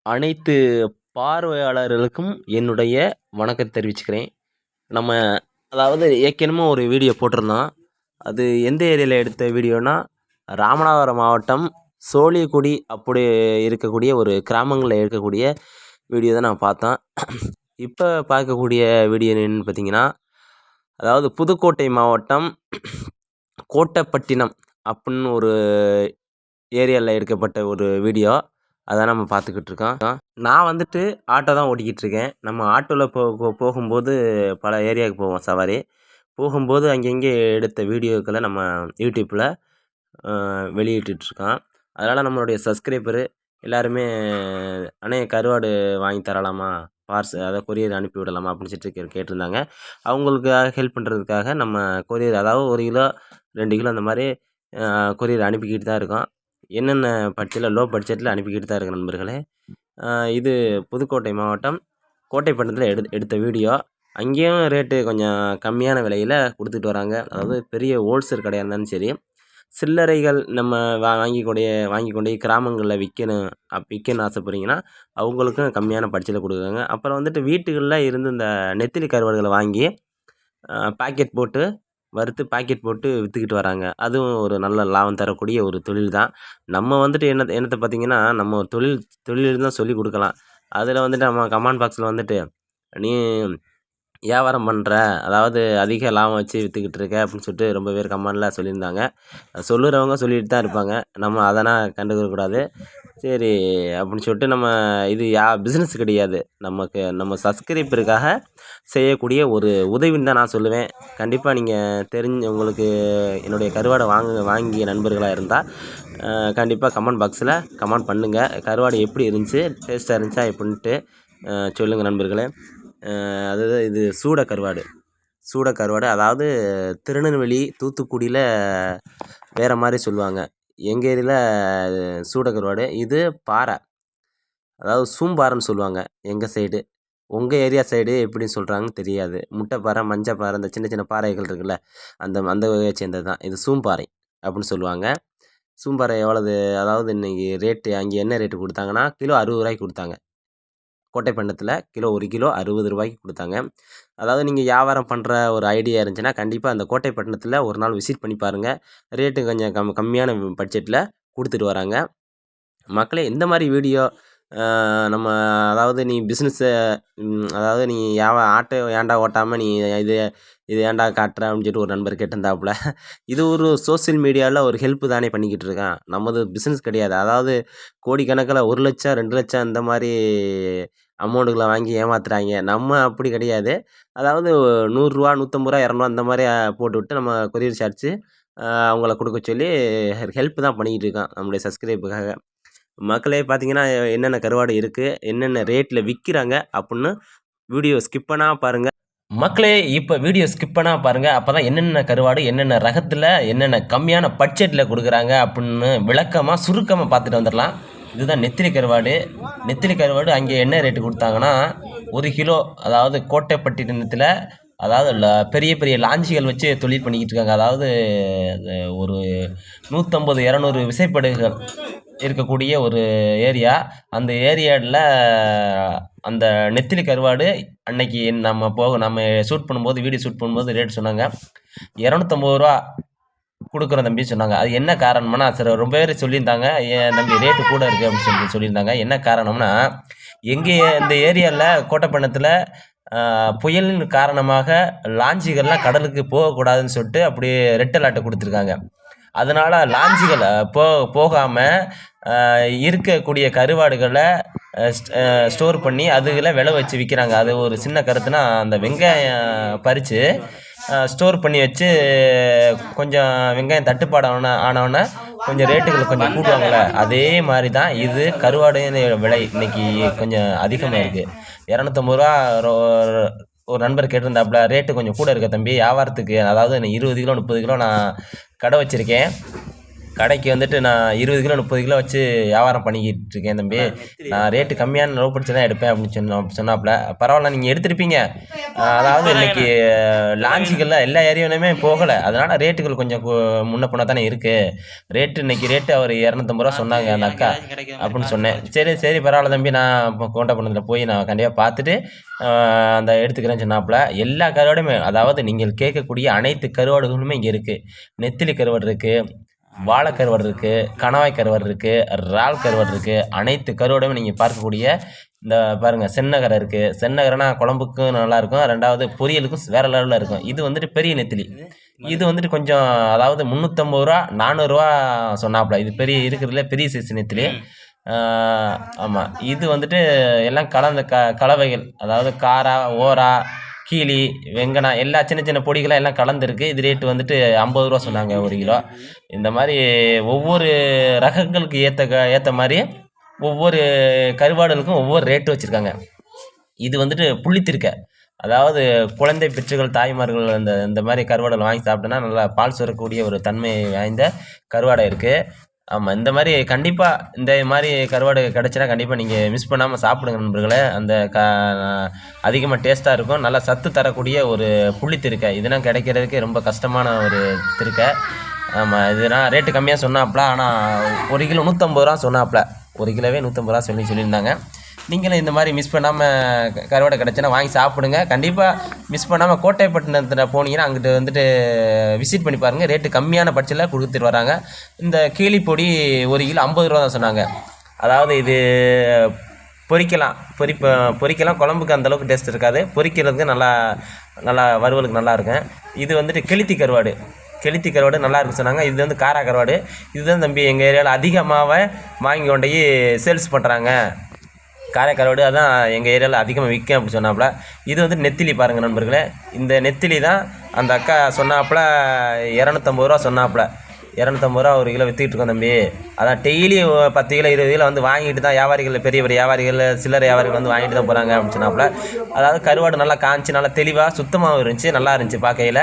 அனைத்து பார்வையாளர்களுக்கும் என்னுடைய வணக்கத்தை தெரிவிச்சுக்கிறேன். நம்ம அதாவது ஏற்கனவே ஒரு வீடியோ போட்டிருந்தோம். அது எந்த ஏரியாவில் எடுத்த வீடியோனா, ராமநாதபுரம் மாவட்டம் சோழிக்குடி அப்படி இருக்கக்கூடிய ஒரு கிராமங்களில் இருக்கக்கூடிய வீடியோ தான் நான் பார்த்தோம். இப்போ பார்க்கக்கூடிய வீடியோ என்னென்னு பார்த்தீங்கன்னா, அதாவது புதுக்கோட்டை மாவட்டம் கோட்டப்பட்டினம் அப்படின்னு ஒரு ஏரியாவில் எடுக்கப்பட்ட ஒரு வீடியோ. அதான் நம்ம பார்த்துக்கிட்டு இருக்கோம். நான் வந்துட்டு ஆட்டோ தான் ஓட்டிக்கிட்டு இருக்கேன். நம்ம ஆட்டோவில் போகும்போது பல ஏரியாவுக்கு போவோம் சவாரி. போகும்போது அங்கங்கே எடுத்த வீடியோக்களை நம்ம யூடியூப்பில் வெளியிட்டுருக்கோம். அதனால் நம்மளுடைய சப்ஸ்கிரைபரு எல்லாருமே, அண்ணே கருவாடு வாங்கி தரலாமா, அதாவது கொரியர் அனுப்பி விடலாமா அப்படின்னு சொல்லிட்டு கேட்டிருந்தாங்க. அவங்களுக்காக ஹெல்ப் பண்ணுறதுக்காக நம்ம கொரியர், அதாவது 1 கிலோ 2 கிலோ அந்த மாதிரி கொரியர் அனுப்பிக்கிட்டு தான் இருக்கோம். என்னென்ன பட்ஜெட்டில், லோ பட்ஜெட்டில் அனுப்பிக்கிட்டு தான் இருக்கேன் நண்பர்களே. இது புதுக்கோட்டை மாவட்டம் கோட்டைப்பட்டினத்தில் எடுத்த வீடியோ. அங்கேயும் ரேட்டு கொஞ்சம் கம்மியான விலையில் கொடுத்துட்டு வராங்க. அதாவது பெரிய ஹோல்சேல் கடையாக இருந்தாலும் சரி, சில்லறைகள் நம்ம வாங்கி கொண்டு கிராமங்களில் விற்கணும்னு ஆசைப்படுறீங்கன்னா அவங்களுக்கும் கம்மியான பட்ஜெட்டில் கொடுக்குறாங்க. அப்புறம் வந்துட்டு வீட்டுகளில் இருந்து இந்த நெத்திலி கருவாடுகளை வாங்கி பாக்கெட் போட்டு வறுத்து பாக்கெட் போட்டு விற்றுக்கிட்டு வராங்க. அதுவும் ஒரு நல்ல லாபம் தரக்கூடிய ஒரு தொழில் தான். நம்ம வந்துட்டு என்னத்தை பார்த்திங்கன்னா, நம்ம தொழில் தான் சொல்லிக் கொடுக்கலாம். அதில் வந்துட்டு நம்ம கமெண்ட் பாக்ஸில் வந்துட்டு, நீ வியாபாரம் பண்ணுற, அதாவது அதிக லாபம் வச்சு விற்றுக்கிட்டு இருக்க அப்படின்னு சொல்லிட்டு ரொம்ப பேர் கமெண்டில் சொல்லியிருந்தாங்க. சொல்லுறவங்க சொல்லிட்டு தான் இருப்பாங்க. நம்ம அதெல்லாம் கண்டுக்கக்கூடாது. சரி அப்படின்னு சொல்லிட்டு நம்ம இது பிஸ்னஸ் கிடையாது. நம்ம சப்ஸ்கிரைபருக்காக செய்யக்கூடிய ஒரு உதவின்னு தான் நான் சொல்லுவேன். கண்டிப்பாக நீங்கள் உங்களுக்கு என்னுடைய கருவாடை வாங்கிய நண்பர்களாக இருந்தால் கண்டிப்பாக கமெண்ட் பாக்ஸில் கமெண்ட் பண்ணுங்கள். கருவாடு எப்படி இருந்துச்சு, டேஸ்ட்டாக இருந்துச்சா எப்படின்ட்டு சொல்லுங்கள் நண்பர்களே. அதாவது இது சூட கருவாடு, அதாவது திருநெல்வேலி, தூத்துக்குடியில் வேறு மாதிரி சொல்லுவாங்க. எங்கள் ஏரியாவில் சூட கருவாடு. இது பாறை, அதாவது சூம்பாறைன்னு சொல்லுவாங்க எங்கள் சைடு. உங்கள் ஏரியா சைடு எப்படின்னு சொல்கிறாங்கன்னு தெரியாது. முட்டை பாறை, மஞ்சள் பாறை, இந்த சின்ன சின்ன பாறைகள் இருக்குல்ல, அந்த வகையை சேர்ந்தது தான் இது. சூம்பாறை அப்படின்னு சொல்லுவாங்க. சூம்பாறை எவ்வளவு, அதாவது இன்றைக்கி ரேட்டு அங்கே என்ன ரேட்டு கொடுத்தாங்கன்னா, கிலோ 60 ரூபாய்க்கு கொடுத்தாங்க. கோட்டைப்பட்டினத்தில் கிலோ 1 கிலோ 60 ரூபாய்க்கு கொடுத்தாங்க. அதாவது நீங்கள் வியாபாரம் பண்ணுற ஒரு ஐடியா இருந்துச்சுன்னா கண்டிப்பாக அந்த கோட்டைப்பட்டினத்தில் ஒரு நாள் விசிட் பண்ணி பாருங்கள். ரேட்டு கொஞ்சம் கம்மியான பட்ஜெட்டில் கொடுத்துட்டு வராங்க. மக்களே, இந்த மாதிரி வீடியோ நம்ம, அதாவது நீ பிஸ்னஸை, அதாவது நீ ஆட்டோ ஏன்டா ஓட்டாமல் நீ இது ஏன்டா காட்டுற அப்படின்னு சொல்லிட்டு ஒரு நண்பர் கேட்டிருந்தாப்புல. இது ஒரு சோசியல் மீடியாவில் ஒரு ஹெல்ப்பு தானே பண்ணிக்கிட்டு இருக்கான். நமது பிஸ்னஸ் கிடையாது. அதாவது கோடிக்கணக்கில் 1 லட்சம் 2 லட்சம் இந்த மாதிரி அமௌண்ட்டுகளை வாங்கி ஏமாத்துறாங்க. நம்ம அப்படி கிடையாது. அதாவது ரூ. 100 150 ரூபா 200 இந்த மாதிரி போட்டுவிட்டு நம்ம கொரியர் சார்ஜு அவங்கள கொடுக்க சொல்லி ஹெல்ப் தான் பண்ணிக்கிட்டு இருக்கான் நம்முடைய சப்ஸ்கிரைபுக்காக. மக்களே, பார்த்தீங்கன்னா என்னென்ன கருவாடு இருக்குது, என்னென்ன ரேட்டில் விற்கிறாங்க அப்படின்னு வீடியோ ஸ்கிப் பண்ணாமல் பாருங்கள். மக்களே, இப்போ வீடியோ ஸ்கிப் பண்ணாமல் பாருங்கள். அப்போ தான் என்னென்ன கருவாடு, என்னென்ன ரகத்தில், என்னென்ன கம்மியான பட்ஜெட்டில் கொடுக்குறாங்க அப்படின்னு விளக்கமாக சுருக்கமாக பார்த்துட்டு வந்துடலாம். இதுதான் நெத்திலி கருவாடு. அங்கே என்ன ரேட்டு கொடுத்தாங்கன்னா 1 கிலோ, அதாவது கோட்டைப்பட்டினத்தில், அதாவது பெரிய பெரிய லாஞ்சிகள் வச்சு தொழில் பண்ணிக்கிட்டு இருக்காங்க. அதாவது ஒரு 150 200 விசைப்படகுகள் இருக்கக்கூடிய ஒரு ஏரியா. அந்த ஏரியாவில் அந்த நெத்திலி கருவாடு அன்னைக்கு நம்ம வீடியோ ஷூட் பண்ணும்போது ரேட் சொன்னாங்க 250 ரூபா கொடுக்குறோம் தம்பி சொன்னாங்க. அது என்ன காரணம்னா, சரி ரொம்ப பேர் சொல்லியிருந்தாங்க, ஏன் தம்பி ரேட்டு கூட இருக்குது அப்படின்னு சொல்லியிருந்தாங்க. என்ன காரணம்னா, இந்த ஏரியாவில் கோட்டைப்பட்டினத்தில் புயலின் காரணமாக லாஞ்சிகள்லாம் கடலுக்கு போகக்கூடாதுன்னு சொல்லிட்டு அப்படியே ரெட் அலர்ட்டை கொடுத்துருக்காங்க. அதனால் லாஞ்சிகள் போகாமல் இருக்கக்கூடிய கருவாடுகளை ஸ்டோர் பண்ணி அதுகளை விலை வச்சு விற்கிறாங்க. அது ஒரு சின்ன கருத்துனா, அந்த வெங்காயம் பறித்து ஸ்டோர் பண்ணி வச்சு கொஞ்சம் வெங்காயம் தட்டுப்பாடு ஆனவுடனே கொஞ்சம் ரேட்டுகள் கொஞ்சம் கூட்டுவாங்கள்ல, அதே மாதிரி தான் இது கருவாடு விலை இன்றைக்கி கொஞ்சம் அதிகமாக இருக்குது. 250 ரூபா. ஒரு நண்பர் கேட்டிருந்தாப்புல, ரேட்டு கொஞ்சம் கூட இருக்க தம்பி வியாபாரத்துக்கு, அதாவது 20 கிலோ 30 கிலோ நான் கடை வச்சுருக்கேன், கடைக்கு வந்துட்டு நான் 20 கிலோ 30 கிலோ வச்சு வியாபாரம் பண்ணிக்கிட்டு இருக்கேன் தம்பி, நான் ரேட்டு கம்மியான லோ படிச்சு தான் எடுப்பேன் அப்படின்னு சொன்னாப்புல. பரவாயில்ல, நீங்கள் எடுத்துருப்பீங்க. அதாவது இன்றைக்கி லான்ச்சுகளில் எல்லா ஏரியாவுமே போகலை, அதனால் ரேட்டுகள் கொஞ்சம் முன்ன பின்ன தானே இருக்குது. இன்றைக்கி ரேட்டு அவர் 250 ரூபா சொன்னாங்க அந்த அக்கா அப்படின்னு சொன்னேன். சரி பரவாயில்ல தம்பி, நான் இப்போ கோட்டப்பண்ணத்தில் போய் நான் கண்டிப்பாக பார்த்துட்டு அந்த எடுத்துக்கிறேன்னு சொன்னாப்புல. எல்லா கருவாடுமே, அதாவது நீங்கள் கேட்கக்கூடிய அனைத்து கருவாடுகளுமே இங்கே இருக்குது. நெத்திலி கருவாடு இருக்குது, வாழை கருவாடு இருக்குது, கணவாய் கருவாடு இருக்குது, இறால் கருவாடு இருக்குது. அனைத்து கருவாடுமே நீங்கள் பார்க்கக்கூடிய இந்த பாருங்கள், சென்னகரை இருக்குது. சென்னகரைனா குழம்புக்கும் நல்லாயிருக்கும், ரெண்டாவது பொரியலுக்கும் வேறு லெவலில் இருக்கும். இது வந்துட்டு பெரிய நெத்திலி, இது வந்துட்டு கொஞ்சம் அதாவது 350 ரூபா 400 ரூபா சொன்னாப்புல. இது இருக்கிறதுல பெரிய சைஸ் நெத்திலி. ஆமாம், இது வந்துட்டு எல்லாம் கலந்த கலவைகள், அதாவது காரா ஓரா கீழி வெங்கனா எல்லா சின்ன சின்ன பொடிகளாக எல்லாம் கலந்துருக்கு. இது ரேட்டு வந்துட்டு 50 ரூபா சொன்னாங்க 1 கிலோ. இந்த மாதிரி ஒவ்வொரு ரகங்களுக்கு ஏற்ற மாதிரி ஒவ்வொரு கருவாடுகளுக்கும் ஒவ்வொரு ரேட்டு வச்சுருக்காங்க. இது வந்துட்டு புளித்திருக்க, அதாவது குழந்தை பெற்றுகள் தாய்மார்கள் இந்த மாதிரி கருவாடுகள் வாங்கி சாப்பிட்டோன்னா நல்லா பால் சுரக்கக்கூடிய ஒரு தன்மை வாய்ந்த கருவாடை இருக்குது. ஆமாம், இந்த மாதிரி கண்டிப்பாக இந்த மாதிரி கருவாடு கிடச்சினா கண்டிப்பாக நீங்கள் மிஸ் பண்ணாமல் சாப்பிடுங்க நண்பர்களே. அந்த அதிகமாக டேஸ்ட்டாக இருக்கும், நல்லா சத்து தரக்கூடிய ஒரு புள்ளி திருக்கை. இதெல்லாம் கிடைக்கிறதுக்கு ரொம்ப கஷ்டமான ஒரு திருக்கை. ஆமாம், இதெல்லாம் ரேட்டு கம்மியாக சொன்னாப்புல, ஆனால் 1 கிலோ 150 ரூபா சொன்னாப்புல. 1 கிலோவே 150 ரூபா சொல்லியிருந்தாங்க. நீங்களும் இந்த மாதிரி மிஸ் பண்ணாமல் கருவாடை கிடச்சினா வாங்கி சாப்பிடுங்க. கண்டிப்பாக மிஸ் பண்ணாமல் கோட்டைப்பட்டினத்தில் போனீங்கன்னா அங்கிட்டு வந்துட்டு விசிட் பண்ணி பாருங்கள். ரேட்டு கம்மியான பட்சத்தில் கொடுத்துட்டு வராங்க. இந்த கீழி பொடி 1 கிலோ 50 ரூபா தான் சொன்னாங்க. அதாவது இது பொரிக்கலாம், குழம்புக்கு அந்தளவுக்கு டேஸ்ட் இருக்காது, பொரிக்கிறதுக்கு நல்லா வறுவலுக்கு நல்லாயிருக்கும். இது வந்துட்டு கெளுத்தி கருவாடு நல்லா இருக்கு சொன்னாங்க. இது வந்து காரா கருவாடு. இதுதான் தம்பி எங்கள் ஏரியாவில் அதிகமாக வாங்கி கொண்டு சேல்ஸ் பண்ணுறாங்க. காரைக்கருவாடு அதான் எங்கள் ஏரியாவில் அதிகமாக விற்கும் அப்படி சொன்னாப்புல. இது வந்து நெத்திலி பாருங்கள் நண்பர்களே, இந்த நெத்திலி தான் அந்த அக்கா சொன்னாப்புல 250 ரூபா சொன்னாப்புல. 250 ரூபா 1 கிலோ விற்றுக்கிட்டு இருக்கோம் தம்பி. அதான் டெய்லி 10 கிலோ 20 கிலோ வந்து வாங்கிட்டு தான் வியாபாரிகள், பெரிய வியாபாரிகள், சில்லறை வியாபாரிகள் வந்து வாங்கிட்டு தான் போகிறாங்க அப்படின்னு சொன்னாப்புல. அதாவது கருவாடு நல்லா காய்ச்சி நல்லா தெளிவாக சுத்தமாகவும் இருந்துச்சு, நல்லா இருந்துச்சு பார்க்கையில்.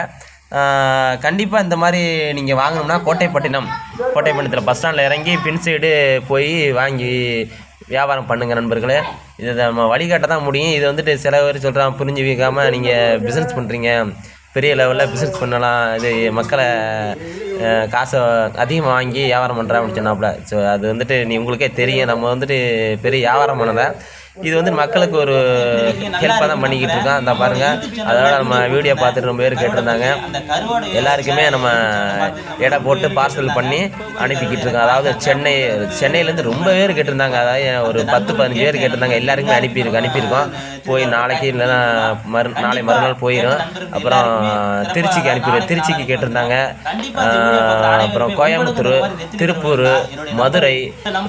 கண்டிப்பாக இந்த மாதிரி நீங்கள் வாங்கணும்னா கோட்டைப்பட்டினத்தில் பஸ் ஸ்டாண்டில் இறங்கி பின் சைடு போய் வாங்கி வியாபாரம் பண்ணுங்கள் நண்பர்களே. இதை நம்ம வழிகாட்ட தான் முடியும். இது வந்துட்டு சில பேர் சொல்கிறான் புரிஞ்சு வைக்காமல் நீங்கள் பிஸ்னஸ் பண்ணுறீங்க, பெரிய லெவலில் பிஸ்னஸ் பண்ணலாம், இது மக்களை காசை அதிகமாக வாங்கி வியாபாரம் பண்ணுறேன் அப்படின்னு சொன்னாப்புல. ஸோ அது வந்துட்டு உங்களுக்கே தெரியும், நம்ம வந்துட்டு பெரிய வியாபாரம் பண்ணதை இது வந்து மக்களுக்கு ஒரு ஹெல்ப்பாக தான் பண்ணிக்கிட்டு இருக்கோம். அந்த பாருங்கள், அதோட நம்ம வீடியோ பார்த்துட்டு ரொம்ப பேர் கேட்டிருந்தாங்க. எல்லாருக்குமே நம்ம எடை போட்டு பார்சல் பண்ணி அனுப்பிக்கிட்டு இருக்கோம். அதாவது சென்னையிலேருந்து ரொம்ப பேர் கேட்டிருந்தாங்க, அதாவது ஒரு 10-15 பேர் கேட்டிருந்தாங்க. எல்லாருக்குமே அனுப்பியிருக்கோம். போய் நாளைக்கு இல்லைன்னா நாளை மறுநாள் போயிடும். அப்புறம் திருச்சிக்கு கேட்டிருந்தாங்க. அப்புறம் கோயம்புத்தூர், திருப்பூர், மதுரை,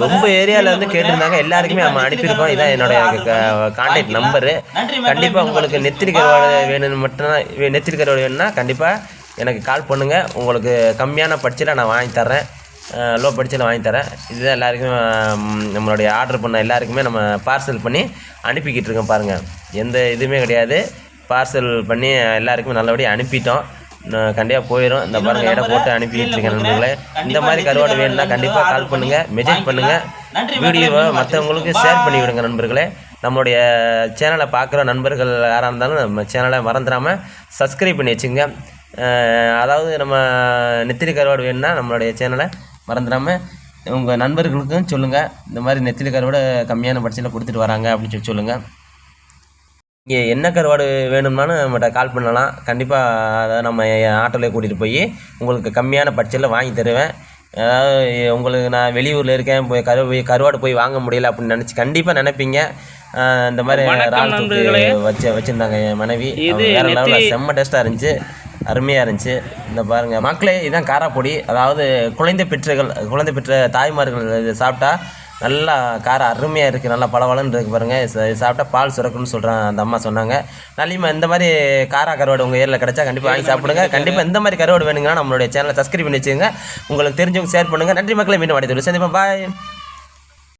ரொம்ப ஏரியாவிலேருந்து கேட்டிருந்தாங்க. எல்லாருக்குமே நம்ம அனுப்பியிருக்கோம். இதான் என்னோட கான்டாக்ட் நம்பரு. கண்டிப்பாக உங்களுக்கு நெத்திலி கருவாடு வேணும்னா கண்டிப்பாக எனக்கு கால் பண்ணுங்கள். உங்களுக்கு கம்மியான பட்சத்தில் நான் வாங்கி தர்றேன், லோ பட்ஜெட்டில் வாங்கி தரேன். இதுதான் எல்லாருக்குமே நம்மளுடைய ஆர்டர் பண்ண எல்லாருக்குமே நம்ம பார்சல் பண்ணி அனுப்பிக்கிட்டு இருக்கோம். பாருங்கள், எந்த இதுவுமே கிடையாது, பார்சல் பண்ணி எல்லாருக்குமே நல்லபடியாக அனுப்பிட்டோம். கண்டிப்பாக போயிடும். இந்த பாருங்கள், எடை போட்டு அனுப்பிக்கிட்டு இருக்கேன் நண்பர்களே. இந்த மாதிரி கருவாடு வேணும்னா கண்டிப்பாக கால் பண்ணுங்கள், மெசேஜ் பண்ணுங்கள், வீடியோவை மற்றவங்களுக்கு ஷேர் பண்ணி விடுங்க நண்பர்களே. நம்மளுடைய சேனலை பார்க்குற நண்பர்கள் யாராக இருந்தாலும் நம்ம சேனலை மறந்துடாமல் சப்ஸ்கிரைப் பண்ணி வச்சுங்க. அதாவது நம்ம நெத்திலி கருவாடு வேணும்னா நம்மளுடைய சேனலை மறந்துடாமல் உங்கள் நண்பர்களுக்கும் சொல்லுங்கள். இந்த மாதிரி நெத்திலி கருவாடு கம்மியான பட்சத்தில் கொடுத்துட்டு வராங்க அப்படின்னு சொல்லுங்கள். இங்கே என்ன கருவாடு வேணும்னாலும் நம்மகிட்ட கால் பண்ணலாம். கண்டிப்பாக அதை நம்ம ஆட்டோவில் கூட்டிகிட்டு போய் உங்களுக்கு கம்மியான பட்ஜெட்டில் வாங்கி தருவேன். அதாவது உங்களுக்கு நான் வெளியூரில் இருக்கேன், கருவாடு போய் வாங்க முடியல அப்படின்னு கண்டிப்பாக நினைப்பீங்க. இந்த மாதிரி வச்சுருந்தாங்க என் மனைவி, வேறு லெவலில் செம்ம டேஸ்ட்டாக இருந்துச்சு, அருமையாக இருந்துச்சு. இந்த பாருங்கள் மக்களே, இதுதான் காராப்பொடி. அதாவது குழந்தை பெற்ற தாய்மார்கள் இதை சாப்பிட்டா நல்லா காரம் அருமையாக இருக்குது, நல்லா பளபளன்னு இருக்குது பாருங்கள். சாப்பிட்டா பால் சுரக்குன்னு சொல்கிறேன் அந்த அம்மா சொன்னாங்க. நல்லிமா இந்த மாதிரி கருவாடு உங்கள் ஏரியில் கிடச்சா கண்டிப்பாக வாங்கி சாப்பிடுங்க. கண்டிப்பாக இந்த மாதிரி கருவாடு வேணுங்கன்னா நம்மளுடைய சேனலை சப்ஸ்கிரைப் பண்ணி வச்சுக்கோங்க. உங்களுக்கு தெரிஞ்சவங்க ஷேர் பண்ணுங்கள். நன்றி மக்களை, மீண்டும் அடுத்த வீடியோவில் சந்திப்போம். பாய்.